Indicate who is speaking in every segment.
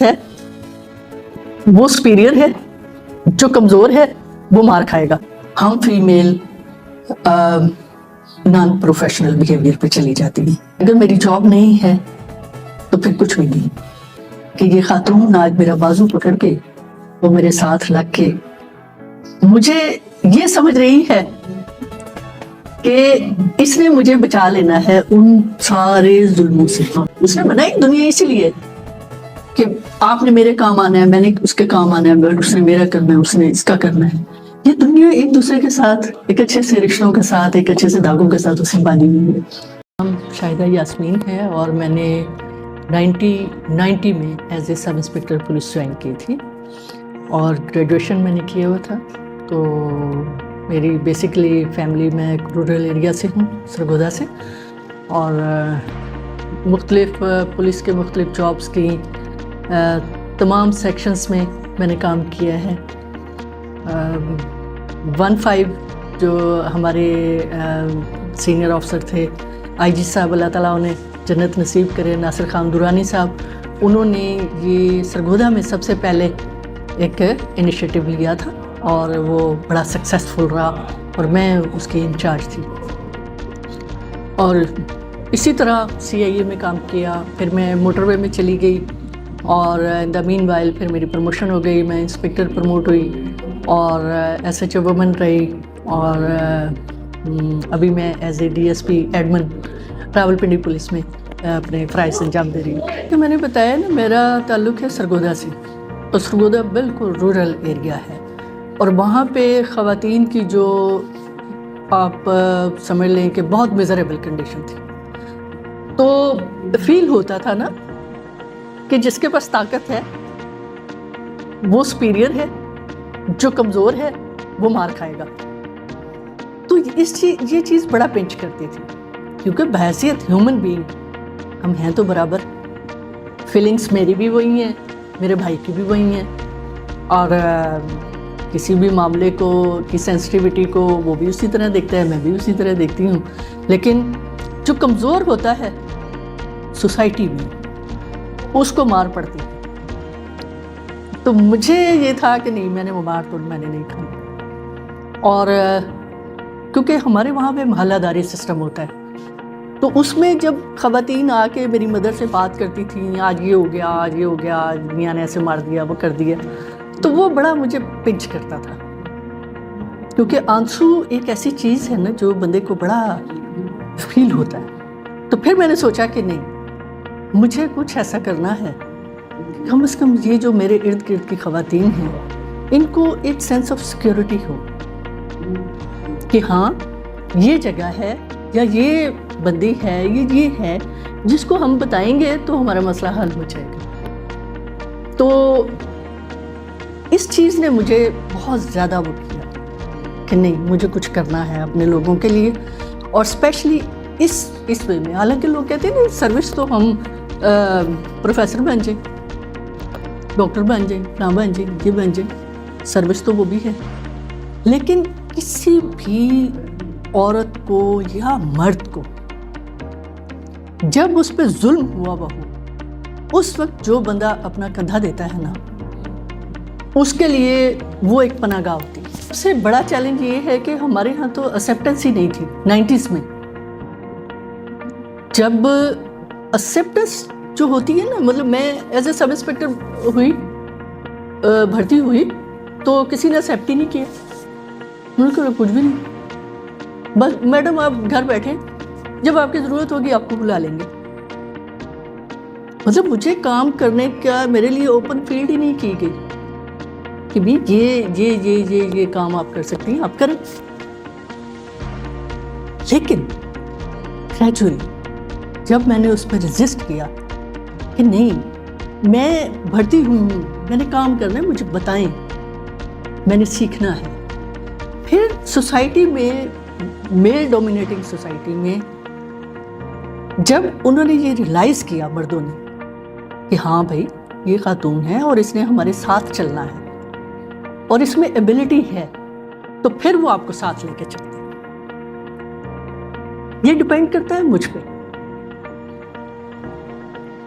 Speaker 1: ہے وہ سپیریئر ہے، جو کمزور ہے وہ مار کھائے گا. ہم فیمیل نان پروفیشنل بیہیویئر پہ چلی جاتی ہیں. اگر میری جاب نہیں ہے تو پھر کچھ بھی نہیں کہ یہ خاتون آج میرا بازو پکڑ کے وہ میرے ساتھ لگ کے مجھے یہ سمجھ رہی ہے کہ اس نے مجھے بچا لینا ہے ان سارے ظلموں سے. اس نے بنائی دنیا اسی لیے کہ آپ نے میرے کام آنا ہے، میں نے اس کے کام آنا ہے، اس نے میرا کرنا ہے، اس نے اس کا کرنا ہے. یہ دنیا ایک دوسرے کے ساتھ، ایک اچھے سے رشتوں کے ساتھ، ایک اچھے سے داغوں کے ساتھ اسے باندھی ہوئی ہے. نام شاہدہ یاسمین ہے اور میں نے 1990 میں as a sub inspector police join کی تھی اور گریجویشن میں نے کیا ہوا تھا. تو میری بیسکلی فیملی میں رورل ایریا سے ہوں، سرگودا سے، اور مختلف پولیس کے مختلف جابس کی تمام سیکشنز میں نے کام کیا ہے. 15 جو ہمارے سینئر آفسر تھے آئی جی صاحب، اللہ تعالیٰ انہیں جنت نصیب کرے، ناصر خان درانی صاحب، انہوں نے یہ سرگودا میں سب سے پہلے ایک انیشیٹو لیا تھا اور وہ بڑا سکسیسفل رہا اور میں اس کی انچارج تھی. اور اسی طرح سی آئی اے میں کام کیا، پھر میں موٹر وے میں چلی گئی اور ان دا مین وائل پھر میری پروموشن ہو گئی، میں انسپیکٹر پروموٹ ہوئی اور ایس ایچ او وومن رہی، اور ابھی میں as a D S P admin Rawalpindi police میں اپنے فرائض انجام دے رہی ہوں. کہ میں نے بتایا نا میرا تعلق ہے سرگودا سے، اور سرگودا بالکل رورل ایریا ہے اور وہاں پہ خواتین کی جو آپ سمجھ لیں کہ بہت میزریبل کنڈیشن تھی. تو فیل ہوتا تھا نا کہ جس کے پاس طاقت ہے وہ سپیریئر ہے، جو کمزور ہے وہ مار کھائے گا. تو یہ چیز بڑا پنچ کرتی تھی کیونکہ بحیثیت ہیومن بینگ ہم ہیں تو برابر. فیلنگس میری بھی وہی ہیں، میرے بھائی کی بھی وہی ہیں، اور کسی بھی معاملے کو کی سینسٹیوٹی کو وہ بھی اسی طرح دیکھتا ہے، میں بھی اسی طرح دیکھتی ہوں. لیکن جو کمزور ہوتا ہے سوسائٹی میں اس کو مار پڑتی ہے. تو مجھے یہ تھا کہ نہیں، میں نے وہ مار تو میں نے نہیں کھائی. اور کیونکہ ہمارے وہاں پہ محلہ داری سسٹم ہوتا ہے تو اس میں جب خواتین آ کے میری مدر سے بات کرتی تھیں، آج یہ ہو گیا، آج یہ ہو گیا، آج میاں نے ایسے مار دیا، وہ کر دیا، تو وہ بڑا مجھے پنچ کرتا تھا. کیونکہ آنسو ایک ایسی چیز ہے نا جو بندے کو بڑا فیل ہوتا ہے. تو پھر میں نے سوچا کہ نہیں، مجھے کچھ ایسا کرنا ہے کم از کم یہ جو میرے ارد گرد کی خواتین ہیں ان کو ایک سینس آف سیکیورٹی ہو کہ ہاں یہ جگہ ہے یا یہ بندی ہے، یہ ہے جس کو ہم بتائیں گے تو ہمارا مسئلہ حل ہو جائے گا. تو اس چیز نے مجھے بہت زیادہ وہ کیا کہ نہیں، مجھے کچھ کرنا ہے اپنے لوگوں کے لیے، اور اسپیشلی اس وے میں. حالانکہ لوگ کہتے ہیں نا سروس تو ہم پروفیسر بن جائیں، ڈاکٹر بن جائیں، نہ بن جائیں، یہ بن جائیں، سروس تو وہ بھی ہے. لیکن کسی بھی عورت کو یا مرد کو جب اس پہ ظلم ہوا ہو اس وقت جو بندہ اپنا کندھا دیتا ہے نا اس کے لیے وہ ایک پناہ گاہ ہوتی ہے. سب سے بڑا چیلنج یہ ہے کہ ہمارے ہاں تو ایکسیپٹنس ہی نہیں تھی 90s میں. جب ایکسیپٹنس جو ہوتی ہے نا، مطلب میں ایز اے سب انسپیکٹر ہوئی، بھرتی ہوئی تو کسی نے ایکسیپٹ ہی نہیں کیا. انہوں نے کہا کچھ بھی نہیں، بس میڈم آپ گھر بیٹھیں، جب آپ کی ضرورت ہوگی آپ کو بلا لیں گے. مطلب مجھے کام کرنے کا میرے لیے اوپن فیلڈ ہی نہیں کی گئی کہ بھی یہ کام آپ کر سکتی ہیں، آپ کریں. لیکن گریجولی جب میں نے اس پہ ریزسٹ کیا کہ نہیں، میں بھرتی ہوں، میں نے کام کرنا ہے، مجھے بتائیں، میں نے سیکھنا ہے. پھر سوسائٹی میں، میل ڈومینیٹنگ سوسائٹی میں جب انہوں نے یہ ریلائز کیا مردوں نے کہ ہاں بھائی یہ خاتون ہے اور اس نے ہمارے ساتھ چلنا ہے اور اس میں ایبلٹی ہے، تو پھر وہ آپ کو ساتھ لے کے چلتے ہیں. یہ ڈیپینڈ کرتا ہے مجھ پہ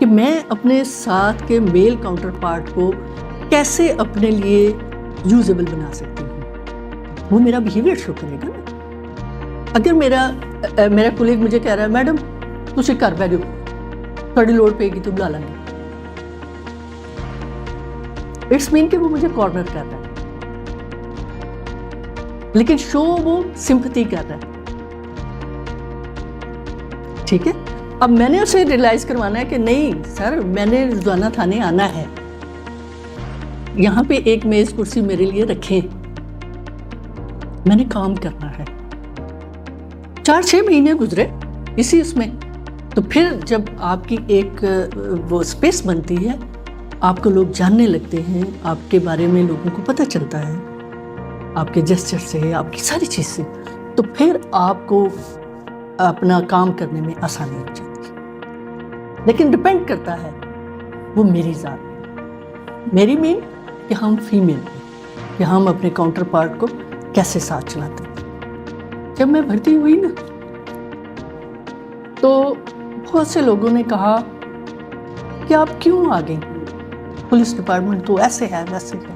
Speaker 1: کہ میں اپنے ساتھ کے میل کاؤنٹر پارٹ کو کیسے اپنے لیے یوزیبل بنا سکتی ہوں. وہ میرا بیہیویئر شو کرے گا نا. اگر میرا کولیگ مجھے کہہ رہا ہے میڈم تسی گھر بیٹھ جاؤ تھوڑی لوڑ پے گی تو بلا لیں گے, اٹس مین کہ وہ مجھے کارنر کر رہا ہے, لیکن شو وہ سمپتھی کر رہا ہے. ٹھیک ہے, اب میں نے اسے ریئلائز کروانا ہے کہ نہیں سر میں نے روزانہ تھانے آنا ہے, یہاں پہ ایک میز کرسی میرے لیے رکھیں, میں نے کام کرنا ہے. 4-6 مہینے گزرے اسی اس میں, تو پھر جب آپ کی ایک وہ اسپیس بنتی ہے, آپ کو لوگ جاننے لگتے ہیں, آپ کے بارے میں لوگوں کو پتہ چلتا ہے, آپ کے جسچر سے, آپ کی ساری چیز سے, تو پھر آپ کو اپنا کام کرنے میں آسانی ہو جاتی ہے. لیکن ڈپینڈ کرتا ہے وہ میری ذات, میری مین کہ ہم فیمیل ہیں, کہ ہم اپنے کاؤنٹر پارٹ کو کیسے ساتھ چلاتے ہیں. جب میں بھرتی ہوئی نا تو بہت سے لوگوں نے کہا کہ آپ کیوں آ گئی, پولیس ڈپارٹمنٹ تو ایسے ہے ویسے ہے.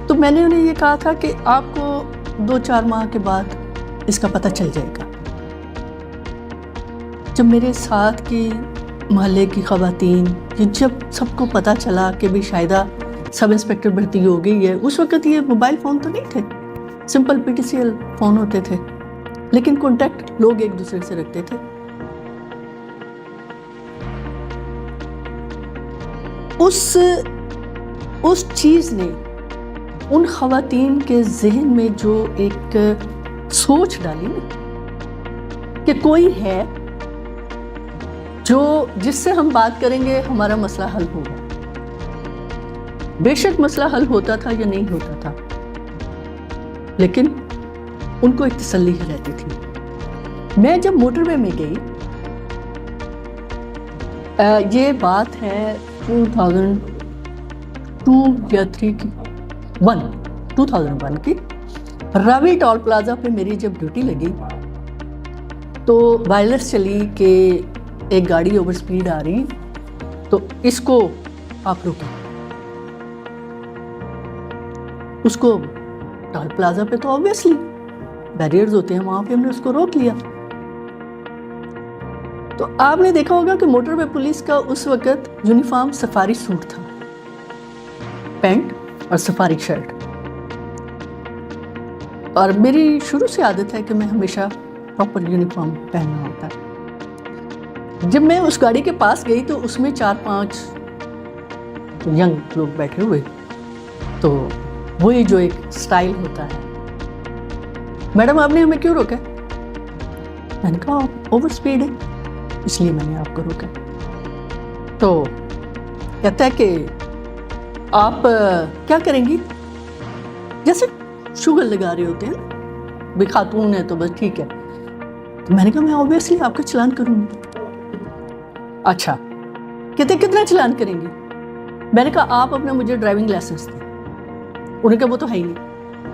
Speaker 1: تو میں نے انہیں یہ کہا تھا کہ آپ کو 2-4 ماہ کے بعد اس کا پتہ چل جائے گا. جب میرے ساتھ کی محلے کی خواتین, جب سب کو پتہ چلا کہ بھی شاہدہ سب انسپیکٹر بھرتی ہو گئی ہے, اس وقت یہ موبائل فون تو نہیں تھے, سمپل PTCL فون ہوتے تھے, لیکن کانٹیکٹ لوگ ایک دوسرے سے رکھتے تھے. اس چیز نے ان خواتین کے ذہن میں جو ایک سوچ ڈالی نا کہ کوئی ہے جس سے ہم بات کریں گے ہمارا مسئلہ حل ہوگا. بے شک مسئلہ حل ہوتا تھا یا نہیں ہوتا تھا, لیکن ان کو ایک تسلی رہتی تھی. میں جب موٹر وے میں گئی, یہ بات ہے 2002 یا 3 کی 2001 کی, راوی ٹول پلازا پہ میری جب ڈیوٹی لگی تو وائرلیس چلی کہ ایک گاڑی اوور سپیڈ آ رہی, تو اس کو آپ روکیں. اس کو ٹول پلازا پہ تو آبویسلی بیریئرز ہوتے ہیں, وہاں پہ ہم نے اس کو روک لیا. تو آپ نے دیکھا ہوگا کہ موٹر وے پولیس کا اس وقت یونیفارم سفاری سوٹ تھا, پینٹ اور سفاری شرٹ, اور میری شروع سے عادت ہے کہ میں ہمیشہ پراپر یونیفارم پہننا ہوتا ہے. جب میں اس گاڑی کے پاس گئی تو اس میں 4-5 ینگ لوگ بیٹھے ہوئے, تو وہی جو ایک سٹائل ہوتا ہے, میڈم آپ نے ہمیں کیوں روکا؟ میں نے کہا اوور سپیڈ ہے اس لیے میں نے آپ کو روکا. تو کہتا ہے کہ آپ کیا کریں گی, جیسے شوگر لگا رہے ہوتے ہیں بھی خاتون ہے تو بس ٹھیک ہے. تو میں نے کہا میں اوبیسلی آپ کا چلان کروں گی. اچھا کہتے کتنا چلان کریں گی؟ میں نے کہا آپ اپنا مجھے ڈرائیونگ لائسنس دیں. انہوں نے کہا وہ تو ہے ہی نہیں.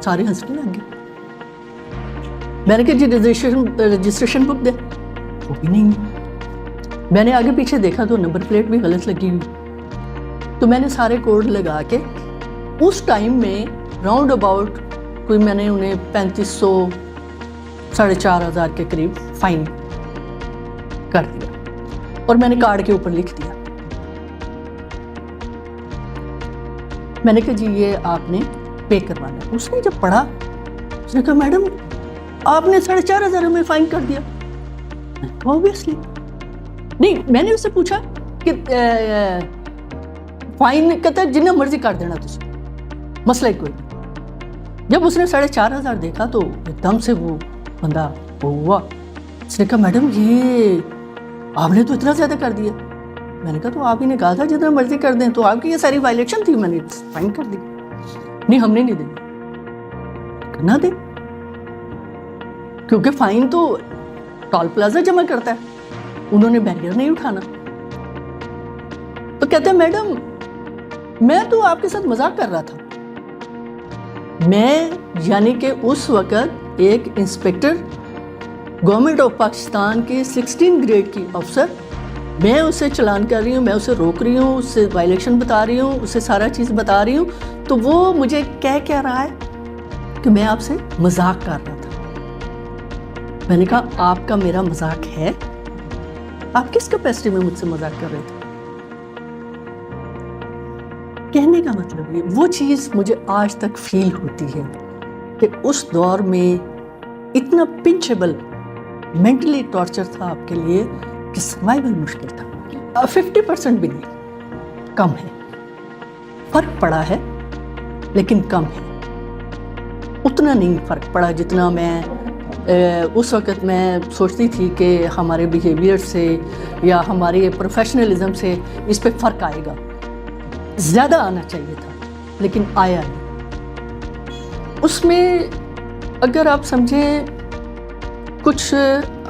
Speaker 1: سارے ہنسنے لگ گئے. میں نے کہا جی رجسٹریشن بک دے, وہ بھی نہیں. میں نے آگے پیچھے دیکھا تو نمبر پلیٹ بھی غلط لگی ہوئی. تو میں نے سارے کوڈ لگا کے اس ٹائم میں راؤنڈ اباؤٹ کوئی میں نے انہیں 3500 4,500 کے قریب فائن کر دیا, اور میں نے کارڈ کے اوپر لکھ دیا. میں نے کہا جی یہ آپ نے پے کروانا. اس نے جب پڑھا اس نے کہا میڈم آپ نے 4,500 میں فائن کر دیا. اوبیسلی نہیں. میں نے اس سے پوچھا کہ فائن کہتا ہے جننا مرضی کر دینا تجھے, مسئلہ کوئی نہیں. جب اس نے 4,500 دیکھا تو ایک دم سے وہ بندہ ہوا. اس نے کہا میڈم یہ آپ نے تو اتنا زیادہ کر دیا. میں نے کہا تو آپ ہی نے کہا تھا جتنا مرضی کر دیں, تو آپ کی یہ ساری وائلیشن تھی, میں نے فائن کر دی. نہیں ہم نے نہیں دیں. نہ دیں, کیونکہ فائن تو ٹول پلازا جمع کرتا ہے, انہوں نے بیریئر نہیں اٹھانا. تو کہتے ہیں میڈم میں تو آپ کے ساتھ مذاق کر رہا تھا. میں یعنی کہ اس وقت ایک انسپیکٹر گورنمنٹ آف پاکستان کے 16 گریڈ کی افسر میں اسے چلان کر رہی ہوں, میں اسے روک رہی ہوں, اس سے وائلیشن بتا رہی ہوں, اسے سارا چیز بتا رہی ہوں, تو وہ مجھے کہہ رہا ہے کہ میں آپ سے مذاق کر رہا تھا. میں نے کہا آپ کا میرا مذاق ہے؟ آپ کس کیپیسٹی میں مجھ سے مذاق کر رہے تھے؟ کہنے کا مطلب یہ وہ چیز مجھے آج تک فیل ہوتی ہے کہ اس دور میں اتنا پنچیبل مینٹلی ٹارچر تھا آپ کے لیے کہ سروائیول مشکل تھا. 50% بھی نہیں, کم ہے. فرق پڑا ہے لیکن کم ہے. اتنا نہیں فرق پڑا جتنا میں اس وقت میں سوچتی تھی کہ ہمارے بیہیویئر سے یا ہمارے پروفیشنلزم سے اس پہ فرق آئے گا. زیادہ آنا چاہیے تھا لیکن آیا نہیں. اس میں اگر آپ سمجھیں کچھ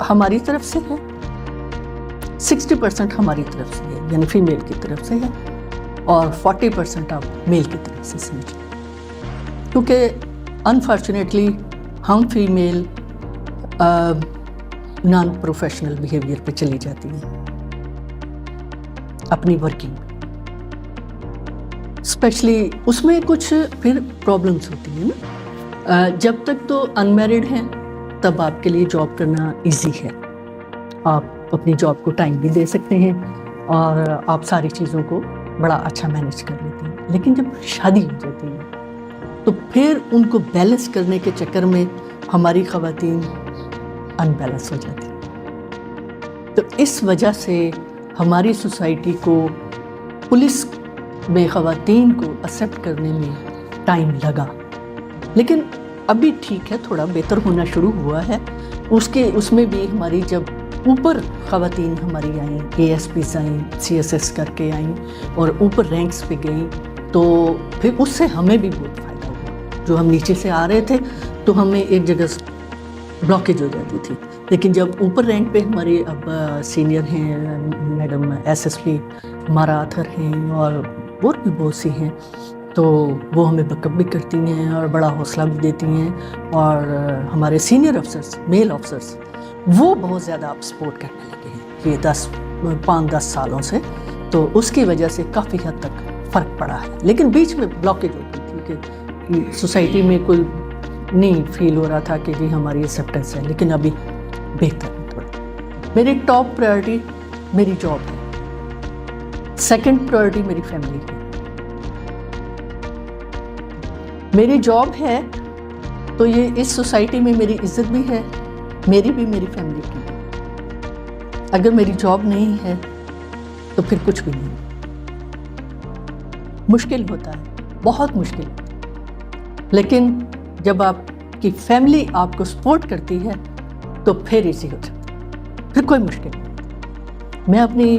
Speaker 1: ہماری طرف سے ہے, 60% ہماری طرف سے ہے, یعنی فیمیل کی طرف سے ہے, اور 40% آپ میل کی طرف سے سمجھیں. کیونکہ انفارچونیٹلی ہم فیمیل نان پروفیشنل بیہیویئر پہ چلی جاتی ہیں اپنی ورکنگ میں. اسپیشلی اس میں کچھ پھر پرابلمس ہوتی ہیں نا. جب تک تو انمیرڈ ہیں تب آپ کے لیے جاب کرنا ایزی ہے, آپ اپنی جاب کو ٹائم بھی دے سکتے ہیں اور آپ ساری چیزوں کو بڑا اچھا مینیج کر لیتے ہیں. لیکن جب شادی ہو جاتی ہے تو پھر ان کو بیلنس کرنے کے چکر میں ہماری خواتین ان بیلنس ہو جاتی ہیں. تو اس وجہ سے ہماری سوسائٹی کو پولیس میں خواتین کو ایکسیپٹ کرنے میں ٹائم لگا, لیکن ابھی ٹھیک ہے, تھوڑا بہتر ہونا شروع ہوا ہے. اس میں بھی ہماری جب اوپر خواتین ہماری آئیں, اے ایس پیز آئیں, سی ایس ایس کر کے آئیں اور اوپر رینکس پہ گئیں, تو پھر اس سے ہمیں بھی بہت فائدہ ہوا. جو ہم نیچے سے آ رہے تھے تو ہمیں ایک جگہ بلاکیج ہو جاتی تھی, لیکن جب اوپر رینک پہ ہمارے اب سینئر ہیں, میڈم ایس ایس پی ہمارا آتھر ہیں اور بھی بہت سی ہیں, تو وہ ہمیں بیک اپ بھی کرتی ہیں اور بڑا حوصلہ بھی دیتی ہیں. اور ہمارے سینئر افسرس, میل افسرس, وہ بہت زیادہ اب سپورٹ کرنے لگے ہیں یہ 5-10 سالوں سے. تو اس کی وجہ سے کافی حد تک فرق پڑا ہے. لیکن بیچ میں بلاکیج ہوتی تھی کہ سوسائٹی میں کوئی نہیں فیل ہو رہا تھا کہ جی ہماری ایکسیپٹنس ہے, لیکن ابھی بہتر ہے تھوڑا. میری ٹاپ پرائرٹی میری جاب ہے, سیکنڈ پرائرٹی میری فیملی ہے. میری جاب ہے تو یہ اس سوسائٹی میں میری عزت بھی ہے, میری بھی میری فیملی کی بھی. اگر میری جاب نہیں ہے تو پھر کچھ بھی نہیں. مشکل ہوتا ہے, بہت مشکل, لیکن جب آپ کی فیملی آپ کو سپورٹ کرتی ہے تو پھر ایزی ہو جاتا ہے, پھر کوئی مشکل نہیں. میں اپنی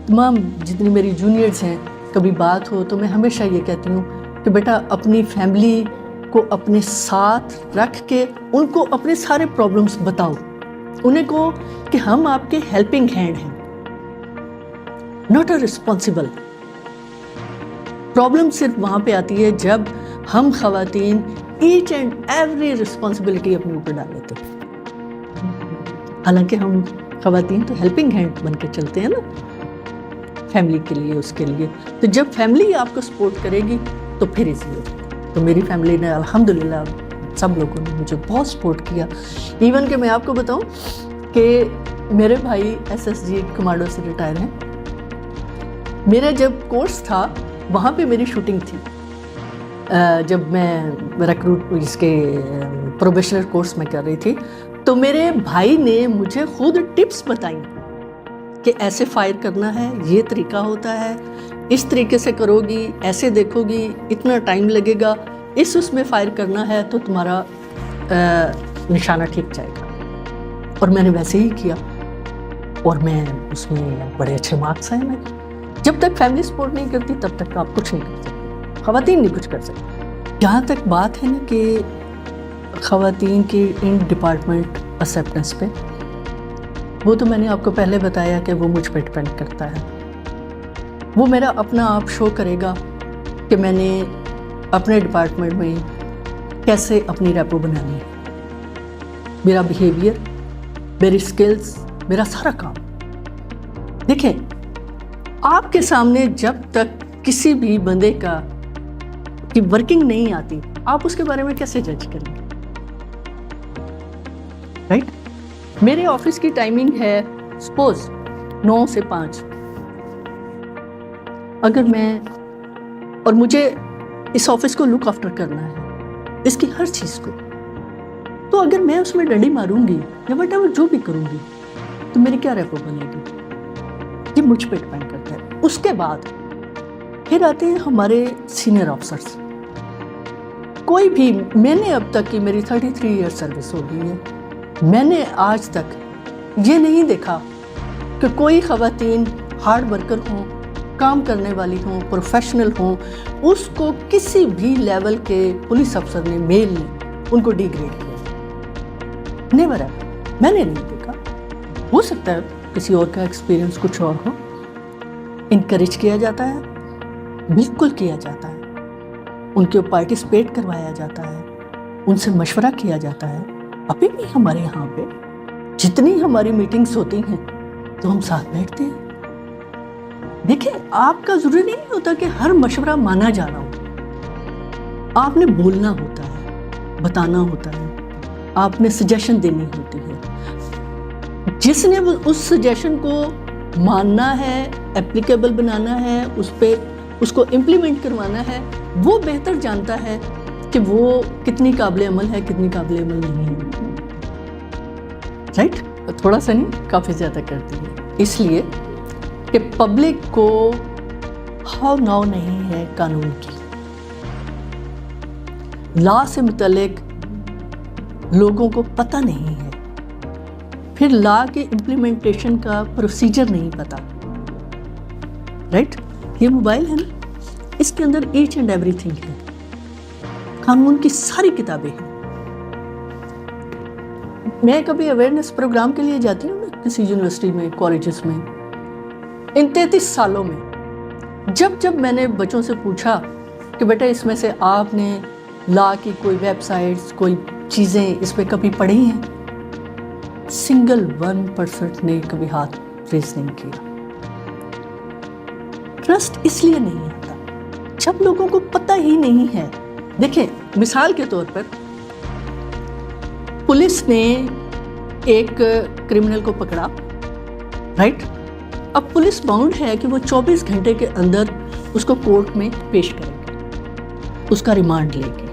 Speaker 1: تمام جتنی میری جونیئرز ہیں, کبھی بات ہو تو میں ہمیشہ یہ کہتی ہوں کہ بیٹا اپنی فیملی کو اپنے ساتھ رکھ کے ان کو اپنے سارے پرابلمس بتاؤ, انہیں کہو کہ ہم آپ کے ہیلپنگ ہینڈ ہیں, ناٹ اے رسپانسبل. پرابلم صرف وہاں پہ آتی ہے جب ہم خواتین ایچ اینڈ ایوری رسپانسبلٹی اپنے اوپر ڈال لیتے ہیں. حالانکہ ہم خواتین تو ہیلپنگ ہینڈ بن کے چلتے ہیں نا فیملی کے لیے, اس کے لیے. تو جب فیملی آپ کو سپورٹ کرے گی تو پھر ایزی ہو. تو میری فیملی نے الحمدللہ سب لوگوں نے مجھے بہت سپورٹ کیا. ایون کہ میں آپ کو بتاؤں کہ میرے بھائی ایس ایس جی کمانڈو سے ریٹائر ہیں. میرا جب کورس تھا وہاں پہ میری شوٹنگ تھی, جب میں ریکروٹ اس کے پروبیشنر کورس میں کر رہی تھی, تو میرے بھائی نے مجھے خود ٹپس بتائیں کہ ایسے فائر کرنا ہے, یہ طریقہ ہوتا ہے, اس طریقے سے کرو گی, ایسے دیکھو گی, اتنا ٹائم لگے گا, اس میں فائر کرنا ہے تو تمہارا نشانہ ٹھیک جائے گا. اور میں نے ویسے ہی کیا اور میں اس میں بڑے اچھے مارکس آئے. میں جب تک فیملی سپورٹ نہیں کرتی تب تک آپ کچھ نہیں کر سکتے, خواتین نہیں کچھ کر سکتی. جہاں تک بات ہے نا کہ خواتین کی ان ڈپارٹمنٹ ایکسیپٹنس پہ, وہ تو میں نے آپ کو پہلے بتایا کہ وہ مجھ پہ ڈپینڈ کرتا ہے. وہ میرا اپنا آپ شو کرے گا کہ میں نے اپنے ڈپارٹمنٹ میں کیسے اپنی ریپو بنانی ہے. میرا بیہیویئر, میری سکلز, میرا سارا کام دیکھیں آپ کے سامنے جب تک کسی بھی بندے کی ورکنگ نہیں آتی آپ اس کے بارے میں کیسے جج کریں گے؟ رائٹ؟ میرے آفس کی ٹائمنگ ہے سپوز 9 سے 5. اگر میں اور مجھے اس آفس کو لک آفٹر کرنا ہے اس کی ہر چیز کو, تو اگر میں اس میں ڈنڈی ماروں گی یا وٹ ایور جو بھی کروں گی تو میری کیا ریپو بنے گی؟ یہ مجھ پہ ڈپینڈ کرتا ہے. اس کے بعد پھر آتے ہیں ہمارے سینئر آفسرس. کوئی بھی, میں نے اب تک کی میری 33 ایئر سروس ہو گئی ہے, میں نے آج تک یہ نہیں دیکھا کہ کوئی خواتین ہارڈ ورکر ہوں, کام کرنے والی ہوں, پروفیشنل ہوں, اس کو کسی بھی لیول کے پولیس افسر نے, میل نے ان کو ڈی گریڈ کیا. نیور ایور, میں نے نہیں دیکھا. ہو سکتا ہے کسی اور کا ایکسپیرینس کچھ اور ہو. انکریج کیا جاتا ہے, بالکل کیا جاتا ہے, ان کو پارٹیسپیٹ کروایا جاتا ہے, ان سے مشورہ کیا جاتا ہے. ابھی بھی ہمارے یہاں پہ جتنی ہماری میٹنگز ہوتی ہیں تو ہم ساتھ بیٹھتے ہیں. دیکھیں آپ کا ضروری نہیں ہوتا کہ ہر مشورہ مانا جانا ہو. آپ نے بولنا ہوتا ہے, بتانا ہوتا ہے, آپ نے سجیشن دینی ہوتی ہے. جس نے اس سجیشن کو ماننا ہے, اپلیکیبل بنانا ہے, اس کو امپلیمنٹ کروانا ہے, وہ بہتر جانتا ہے کہ وہ کتنی قابل عمل ہے, کتنی قابل عمل نہیں ہے. رائٹ؟ تھوڑا سا نہیں, کافی زیادہ کرتی ہے. اس لیے کہ پبلک کو ہاؤ ناؤ نہیں ہے قانون کی. لا سے متعلق لوگوں کو پتہ نہیں ہے, پھر لا کے امپلیمنٹیشن کا پروسیجر نہیں پتہ. رائٹ؟ یہ موبائل ہے نا, اس کے اندر ایچ اینڈ ایوری تھنگ ہے, قانون کی ساری کتابیں ہیں. میں کبھی اویئرنیس پروگرام کے لیے جاتی ہوں نا کسی یونیورسٹی میں, کالجز میں, ان 33 سالوں میں جب میں نے بچوں سے پوچھا کہ بیٹا اس میں سے آپ نے لا کی کوئی ویب سائٹس, کوئی چیزیں اس پہ کبھی پڑھی ہیں, سنگل 1% نے کبھی ہاتھ ریز نہیں کیا. ٹرسٹ اس لیے نہیں آتا جب لوگوں کو پتہ ہی نہیں ہے. دیکھیں مثال کے طور پر پولیس نے ایک کرمنل کو پکڑا, رائٹ؟ اب پولیس باؤنڈ ہے کہ وہ 24 گھنٹے کے اندر اس کو کورٹ میں پیش کرے گا, اس کا ریمانڈ لے کے.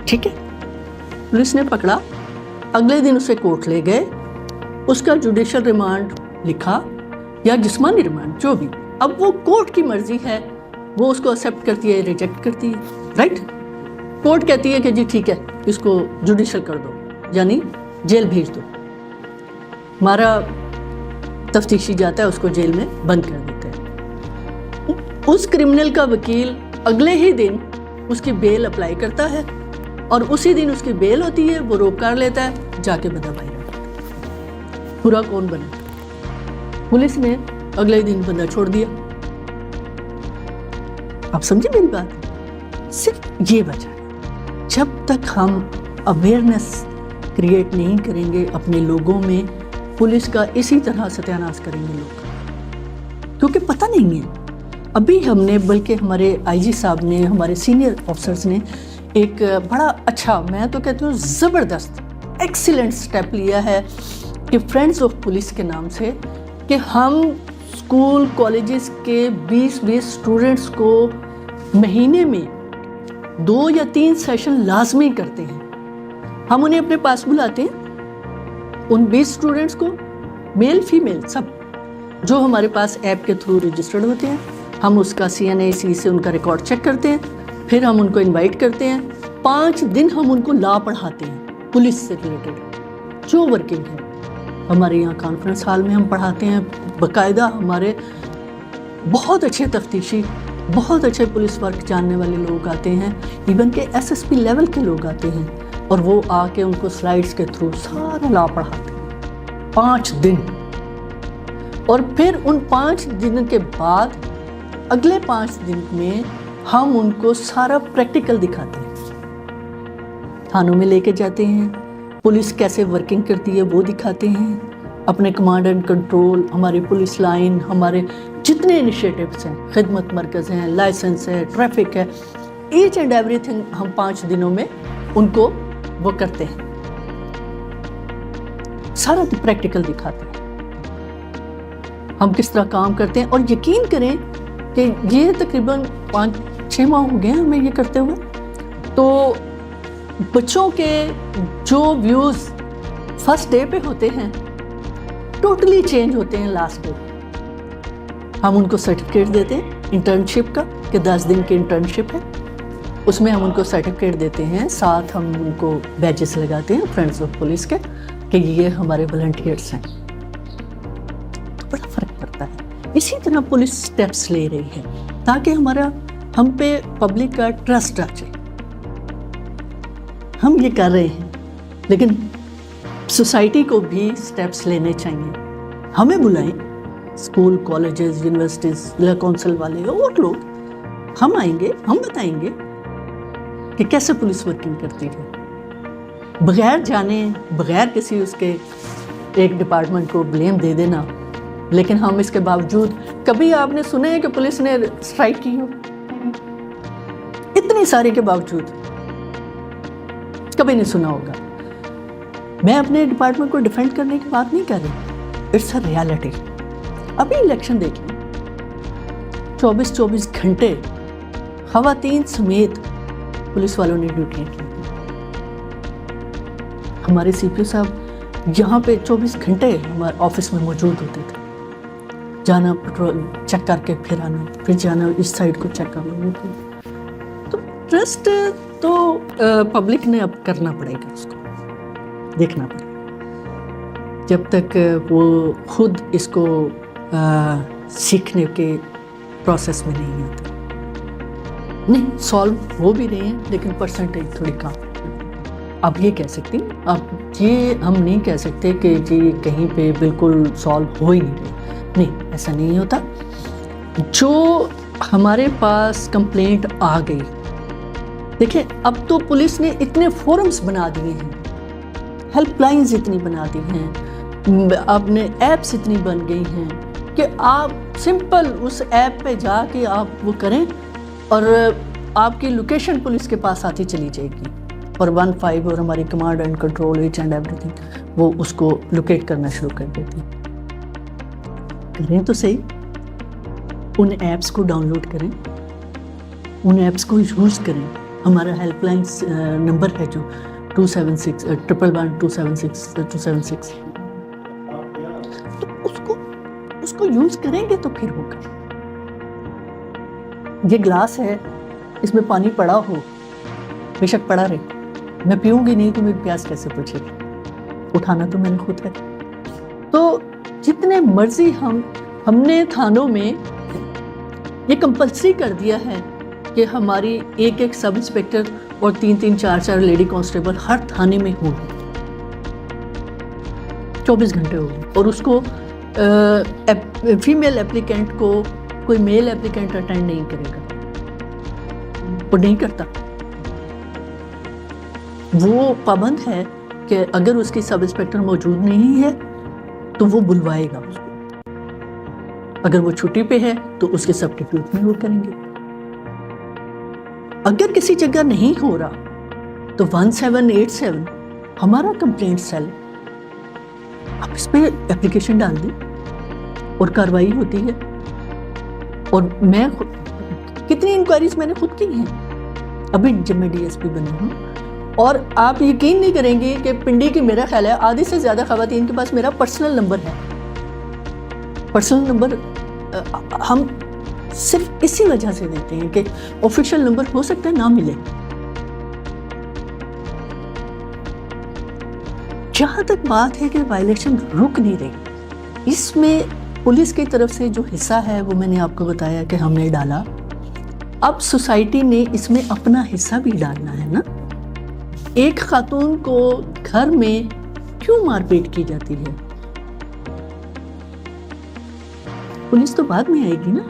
Speaker 1: ٹھیک ہے, پولیس نے پکڑا, اگلے دن اسے کورٹ لے گئے, اس کا جوڈیشل ریمانڈ لکھا یا جسمانی ریمانڈ جو بھی. اب وہ کورٹ کی مرضی ہے, وہ اس کو ایکسیپٹ کرتی ہے, ریجیکٹ کرتی ہے. رائٹ؟ کورٹ کہتی ہے کہ جی ٹھیک ہے اس کو جوڈیشل کر دو, یعنی جیل بھیج دو. ہمارا تفتیشی جاتا ہے, اس کو جیل میں بند کر دیتا ہے. اس کرمنل کا وکیل اگلے ہی دن اس کی بیل اپلائی کرتا ہے, اور اسی دن اس کی بیل ہوتی ہے, وہ روک کر لیتا ہے, جا کے بندہ باہر آتا ہے. پورا کون بنے؟ پولیس نے اگلے دن بندہ چھوڑ دیا. آپ سمجھیں میری بات؟ صرف یہ وجہ ہے, جب تک ہم اویئرنیس کریٹ نہیں کریں گے اپنے لوگوں میں, پولیس کا اسی طرح ستیاناش کریں گے لوگ, کیونکہ پتہ نہیں ہے. ابھی ہم نے, بلکہ ہمارے آئی جی صاحب نے, ہمارے سینئر آفسرز نے ایک بڑا اچھا, میں تو کہتی ہوں زبردست, ایکسیلنٹ سٹیپ لیا ہے کہ فرینڈز آف پولیس کے نام سے, کہ ہم اسکول کالجز کے 20 اسٹوڈنٹس کو مہینے میں 2 یا 3 سیشن لازمی کرتے ہیں. ہم انہیں اپنے پاس بلاتے ہیں, ان 20 اسٹوڈنٹس کو, میل فیمیل سب, جو ہمارے پاس ایپ کے تھرو رجسٹرڈ ہوتے ہیں. ہم اس کا CNAC سے ان کا ریکارڈ چیک کرتے ہیں, پھر ہم ان کو انوائٹ کرتے ہیں. 5 دن ہم ان کو لا پڑھاتے ہیں, پولیس سے ریلیٹڈ جو ورکنگ ہے. ہمارے یہاں کانفرنس ہال میں ہم پڑھاتے ہیں, باقاعدہ ہمارے بہت اچھے تفتیشی, بہت اچھے پولیس ورک جاننے والے لوگ آتے ہیں, ایون کہ SSP لیول کے لوگ آتے ہیں, اور وہ آ کے ان کو سلائیڈز کے تھرو سارا لا پڑھاتے ہیں 5 دن. اور پھر ان 5 دن کے بعد اگلے 5 دن میں ہم ان کو سارا پریکٹیکل دکھاتے ہیں, تھانوں میں لے کے جاتے ہیں, پولیس کیسے ورکنگ کرتی ہے وہ دکھاتے ہیں, اپنے کمانڈ اینڈ کنٹرول، ہماری پولیس لائن، ہمارے جتنے انیشیٹوز ہیں، خدمت مرکز ہیں، لائسنس ہے، ٹریفک ہے، ایچ اینڈ ایوری تھنگ ہم 5 دنوں میں ان کو وہ کرتے ہیں، سارا پریکٹیکل دکھاتے ہیں ہم کس طرح کام کرتے ہیں. اور یقین کریں کہ یہ تقریباً 5-6 ماہ ہو گئے ہیں ہمیں یہ کرتے ہوئے. تو بچوں کے جو ویوز فرسٹ ڈے پہ ہوتے ہیں ٹوٹلی چینج ہوتے ہیں لاسٹ ڈے. ہم ان کو سرٹیفکیٹ دیتے ہیں انٹرنشپ کا کہ 10 دن کی انٹرنشپ ہے، اس میں ہم ان کو سرٹیفکیٹ دیتے ہیں، ساتھ ہم ان کو بیجز لگاتے ہیں فرینڈز آف پولیس کے کہ یہ ہمارے والنٹیئرس ہیں. تو بڑا فرق پڑتا ہے. اسی طرح پولیس سٹیپس لے رہی ہے تاکہ ہم پہ پبلک کا ٹرسٹ آ جائے. ہم یہ کر رہے ہیں لیکن سوسائٹی کو بھی سٹیپس لینے چاہیے. ہمیں بلائیں، اسکول، کالجز، یونیورسٹیز، ضلع کونسل والے اور لوگ، ہم آئیں گے، ہم بتائیں گے کہ کیسے پولیس ورکنگ کرتی ہے، بغیر جانے، بغیر کسی اس کے ایک ڈپارٹمنٹ کو بلیم دے دینا. لیکن ہم اس کے باوجود، کبھی آپ نے سنا ہے کہ پولیس نے اسٹرائک کی ہو؟ اتنی ساری کے باوجود کبھی نہیں سنا ہوگا. میں اپنے ڈپارٹمنٹ کو ڈیفینڈ کرنے کی بات نہیں کر رہی، اٹس اے ریالٹی. ابھی الیکشن دیکھیں، 24 گھنٹے خواتین سمیت پولیس والوں نے ڈیوٹیاں کی. ہمارے سی پی او صاحب یہاں پہ 24 گھنٹے ہمارے آفس میں موجود ہوتے تھے. جانا پیٹرول چیک کر کے پھر آنا، پھر جانا اس سائڈ کو چیک کرنا. تو ٹرسٹ تو پبلک نے اب کرنا پڑے گا، اس کو دیکھنا پڑے گا جب تک وہ خود اس کو سیکھنے کے پروسیس میں نہیں آتا. نہیں، سالو ہو بھی رہے ہیں لیکن پرسنٹیج تھوڑی کم. اب یہ کہہ سکتی، اب یہ ہم نہیں کہہ سکتے کہ جی کہیں پہ بالکل سالو ہو ہی نہیں رہے. نہیں، ایسا نہیں ہوتا. جو ہمارے پاس کمپلینٹ آ گئی، دیکھیں اب تو پولیس نے اتنے فورمز بنا دیے ہیں، ہیلپ لائنز اتنی بنا دی ہیں، آپ نے ایپس اتنی بن گئی ہیں کہ آپ سمپل اس ایپ پہ جا کے آپ وہ کریں اور آپ کی لوکیشن پولیس کے پاس آتی چلی جائے گی. اور 15 اور ہماری command and control each and every thing وہ اس کو لوکیٹ کرنا شروع کر دیتی. کریں تو صحیح، ان ایپس کو ڈاؤن لوڈ کریں، ان ایپس کو یوز کریں. ہمارا ہیلپ لائن نمبر ہے جو 276 تو اس کو یوز کریں گے تو پھر ہوگا. یہ گلاس ہے، اس میں پانی پڑا ہو، بے شک پڑا رہے، میں پیوں گی نہیں تو میری پیاس کیسے پوچھے گی؟ اٹھانا تو میں نے خود ہے. تو جتنے مرضی ہم نے تھانوں میں یہ کمپلسری کر دیا ہے کہ ہماری ایک سب انسپیکٹر اور 3 4 لیڈی کانسٹیبل ہر تھانے میں ہوں. 24 گھنٹے ہو گئے. اور اس کو فیمیل اپلیکینٹ کو کوئی میل اپلیکینٹ اٹینڈ نہیں کرے گا، وہ نہیں کرتا. وہ پابند ہے کہ اگر اس کی سب انسپیکٹر موجود نہیں ہے تو وہ بلوائے گا اس کو. اگر وہ چھٹی پہ ہے تو اس کے سبسٹیٹیوٹ میں وہ کریں گے. اگر کسی جگہ نہیں ہو رہا تو 1787 ہمارا کمپلینٹ سیل، آپ اس پہ اپلیکیشن ڈال دیں اور کارروائی ہوتی ہے. اور میں کتنی انکوائریز میں نے خود کی ہیں ابھی جب میں ڈی ایس پی بنی ہوں. اور آپ یقین نہیں کریں گے کہ پنڈی کی میرا خیال ہے آدھی سے زیادہ خواتین کے پاس میرا پرسنل نمبر ہے. پرسنل نمبر ہم صرف اسی وجہ سے دیتے ہیں کہ آفیشیل نمبر ہو سکتا ہے نہ ملے. جہاں تک بات ہے کہ وائلیشن رک نہیں رہی، اس میں پولیس کی طرف سے جو حصہ ہے وہ میں نے آپ کو بتایا کہ ہم نے ڈالا. اب سوسائٹی نے اس میں اپنا حصہ بھی ڈالنا ہے نا. ایک خاتون کو گھر میں کیوں مار پیٹ کی جاتی ہے؟ پولیس تو بعد میں آئے گی نا.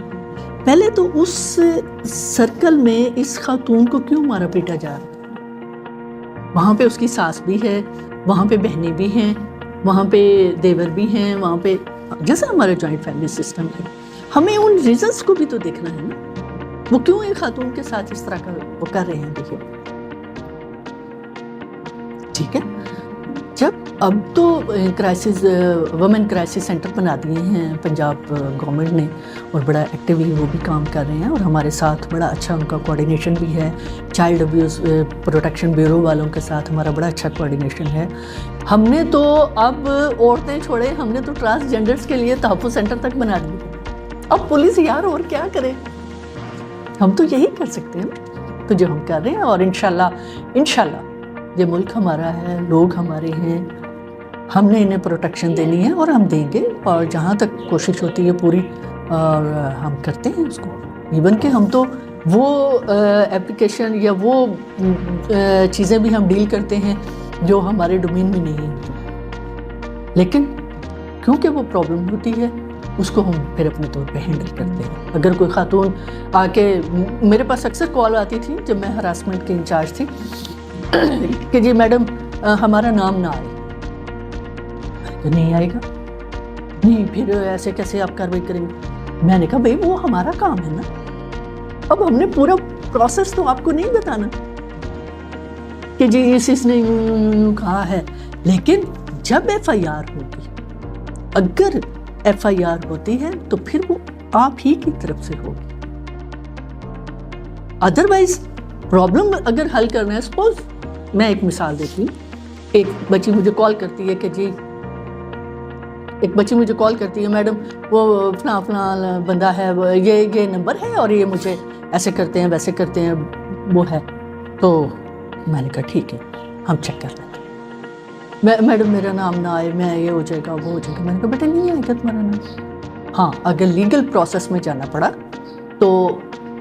Speaker 1: پہلے تو اس سرکل میں اس خاتون کو کیوں مارا پیٹا جا رہا ہے؟ وہاں پہ اس کی ساس بھی ہے، وہاں پہ بہنیں بھی ہیں، وہاں پہ دیور بھی ہیں، وہاں پہ جیسا ہمارا جوائنٹ فیملی سسٹم ہے، ہمیں ان ریزنس کو بھی تو دیکھنا ہے نا، وہ کیوں ایک خاتون کے ساتھ اس طرح کا وہ کر رہے ہیں دیکھیے. ٹھیک ہے، جب اب تو کرائسس وومن کرائسس سینٹر بنا دیے ہیں پنجاب گورنمنٹ نے، اور بڑا ایکٹیولی وہ بھی کام کر رہے ہیں، اور ہمارے ساتھ بڑا اچھا ان کا کوآرڈینیشن بھی ہے. چائلڈ ابیوز پروٹیکشن بیورو والوں کے ساتھ ہمارا بڑا اچھا کوآرڈینیشن ہے. ہم نے تو اب عورتیں چھوڑے، ہم نے تو ٹرانسجینڈرز کے لیے تحفظ سینٹر تک بنا دیے. اب پولیس یار اور کیا کرے، ہم تو یہی کر سکتے ہیں. تو جو ہم کر رہے ہیں، اور انشاءاللہ یہ ملک ہمارا ہے، لوگ ہمارے ہیں، ہم نے انہیں پروٹیکشن دینی ہے اور ہم دیں گے، اور جہاں تک کوشش ہوتی ہے پوری، اور ہم کرتے ہیں اس کو. ایون کہ ہم تو وہ اپلیکیشن یا وہ چیزیں بھی ہم ڈیل کرتے ہیں جو ہمارے ڈومین میں نہیں ہوتی، لیکن کیونکہ وہ پرابلم ہوتی ہے اس کو ہم پھر اپنے طور پہ ہینڈل کرتے ہیں. اگر کوئی خاتون آ کے، میرے پاس اکثر کال آتی تھی جب میں ہراسمنٹ کی انچارج تھی کہ جی میڈم ہمارا نام نہ آئے. تو نہیں آئے گا، نہیں پھر ایسے کیسے آپ کارروائی کریں گے؟ میں نے کہا بھئی وہ ہمارا کام ہے نا، اب ہم نے پورا پروسیس تو آپ کو نہیں بتانا کہ جی اس نے کہا ہے. لیکن جب ایف آئی آر ہوگی، اگر ایف آئی آر ہوتی ہے تو پھر وہ آپ ہی کی طرف سے ہوگی. ادروائز پرابلم اگر حل کرنا ہے، سپوز میں ایک مثال دیتی ہوں، ایک بچی مجھے کال کرتی ہے کہ جی، ایک بچی مجھے کال کرتی ہے میڈم وہ فلاں بندہ ہے، یہ نمبر ہے اور یہ مجھے ایسے کرتے ہیں ویسے کرتے ہیں، وہ ہے. تو میں نے کہا ٹھیک ہے ہم چیک کر لیتے ہیں. میڈم میرا نام نہ آئے، میں یہ ہو جائے گا وہ ہو جائے گا. میں نے کہا بیٹا نہیں آئے گا تمہارا نام. ہاں اگر لیگل پروسیس میں جانا پڑا تو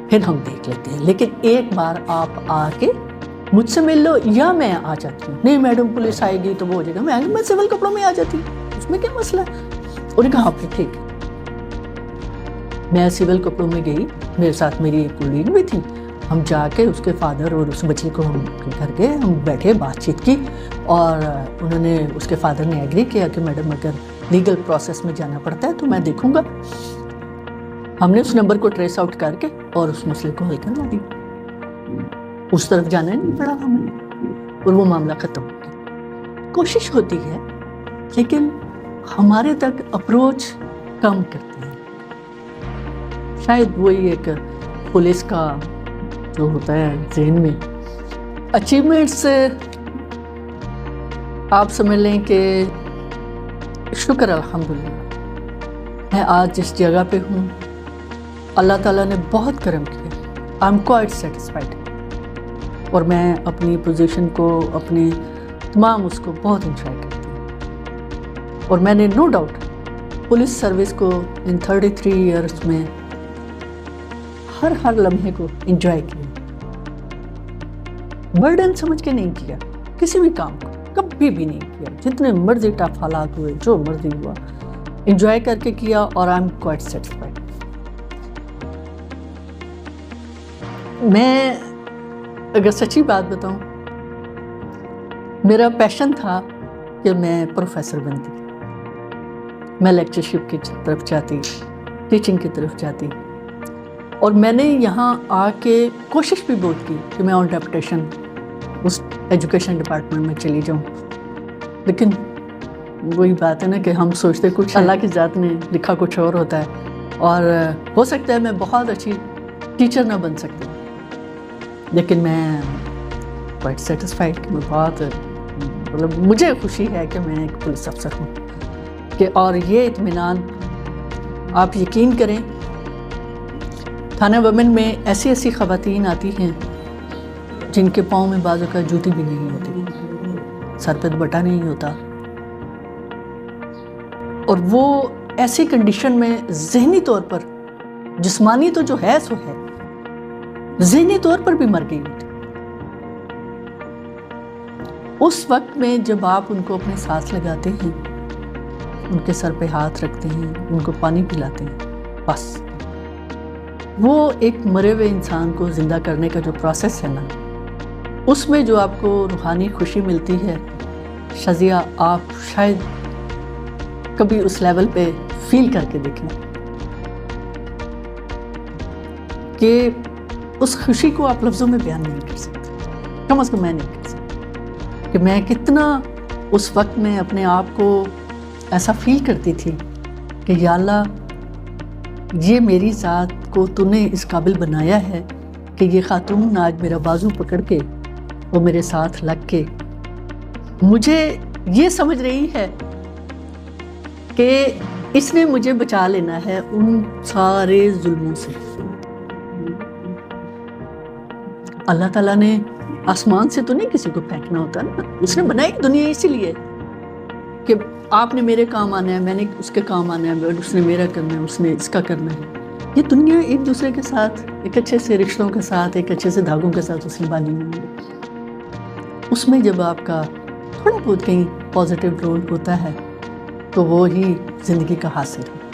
Speaker 1: پھر ہم دیکھ لیتے ہیں، لیکن ایک بار آپ آ کے مجھ سے مل لو یا میں آ جاتی ہوں. نہیں میڈم پولیس آئے گی تو وہ ہو جائے گا. میں سول کپڑوں میں آ جاتی ہوں، اس میں کیا مسئلہ ہے؟ انہوں نے کہا ہاں پھر ٹھیک ہے. میں سول کپڑوں میں گئی، میرے ساتھ میری ایک کولیگ بھی تھی. ہم جا کے اس کے فادر اور اس بچی کو ہم گھر گئے، ہم بیٹھے بات چیت کی، اور انہوں نے، اس کے فادر نے ایگری کیا کہ میڈم اگر لیگل پروسیس میں جانا پڑتا ہے تو میں دیکھوں گا. ہم نے اس نمبر کو ٹریس آؤٹ کر کے اور اس مسئلے کو حل کروا دی. اس طرف جانا نہیں پڑا ہمیں، اور وہ معاملہ ختم ہو گیا. کوشش ہوتی ہے لیکن ہمارے تک اپروچ کم کرتے ہیں. شاید وہی ایک پولیس کا جو ہوتا ہے ذہن میں اچیومنٹس، آپ سمجھ لیں کہ شکر الحمدللہ میں آج جس جگہ پہ ہوں اللہ تعالیٰ نے بہت کرم کیا. آئی ایم کوائٹ سیٹسفائڈ، اور میں اپنی پوزیشن کو، اپنے تمام اس کو بہت انجوائے کرتی ہوں. اور میں نے نو ڈاؤٹ پولیس سروس کو ان 33 ایئرس میں ہر لمحے کو انجوائے کیا. برڈن سمجھ کے نہیں کیا کسی بھی کام کو، کبھی بھی نہیں کیا. جتنے مرضی ٹف حالات ہوئے، جو مرضی ہوا، انجوائے کر کے کیا، اور آئی ایم کوائٹ سیٹسفائڈ. میں اگر سچی بات بتاؤں، میرا پیشن تھا کہ میں پروفیسر بنتی، میں لیکچرشپ کی طرف جاتی، ٹیچنگ کی طرف جاتی. اور میں نے یہاں آ کے کوشش بھی بہت کی کہ میں آن ڈیپوٹیشن اس ایجوکیشن ڈپارٹمنٹ میں چلی جاؤں، لیکن وہی بات ہے نا کہ ہم سوچتے کچھ، اللہ کی ذات نے لکھا کچھ اور ہوتا ہے. اور ہو سکتا ہے میں بہت اچھی ٹیچر نہ بن سکتی، لیکن میں کوائٹ سیٹسفائڈ کہ میں بہت، مطلب مجھے خوشی ہے کہ میں ایک پولیس افسر ہوں. کہ اور یہ اطمینان آپ یقین کریں، تھانہ وومن میں ایسی ایسی خواتین آتی ہیں جن کے پاؤں میں بعض اوقات جوتی بھی نہیں ہوتی، سر پہ دوپٹہ نہیں ہوتا، اور وہ ایسی کنڈیشن میں ذہنی طور پر، جسمانی تو جو ہے سو ہے، ذہنی طور پر بھی مر گئی ہوتی. اس وقت میں جب آپ ان کو اپنے ساتھ لگاتے ہیں، ان کے سر پہ ہاتھ رکھتے ہیں، ان کو پانی پلاتے ہیں، بس وہ ایک مرے ہوئے انسان کو زندہ کرنے کا جو پروسیس ہے نا، اس میں جو آپ کو روحانی خوشی ملتی ہے، شازیہ آپ شاید کبھی اس لیول پہ فیل کر کے دیکھیں کہ اس خوشی کو آپ لفظوں میں بیان نہیں کر سکتے، کم از کم میں نہیں کر سکتی، کہ میں کتنا اس وقت میں اپنے آپ کو ایسا فیل کرتی تھی کہ یا اللہ یہ میری ذات کو تو نے اس قابل بنایا ہے کہ یہ خاتون آج میرا بازو پکڑ کے وہ میرے ساتھ لگ کے مجھے یہ سمجھ رہی ہے کہ اس نے مجھے بچا لینا ہے ان سارے ظلموں سے۔ اللہ تعالیٰ نے آسمان سے تو نہیں کسی کو پھینکنا ہوتا نا، اس نے بنائی دنیا اسی لیے کہ آپ نے میرے کام آنا ہے، میں نے اس کے کام آنا ہے، اس نے میرا کرنا ہے، اس نے اس کا کرنا ہے۔ یہ دنیا ایک دوسرے کے ساتھ، ایک اچھے سے رشتوں کے ساتھ، ایک اچھے سے دھاگوں کے ساتھ اس نے باندھی ہوئی ہے۔ اس میں جب آپ کا تھوڑا بہت کہیں پازیٹیو رول ہوتا ہے تو وہ ہی زندگی کا حاصل ہے۔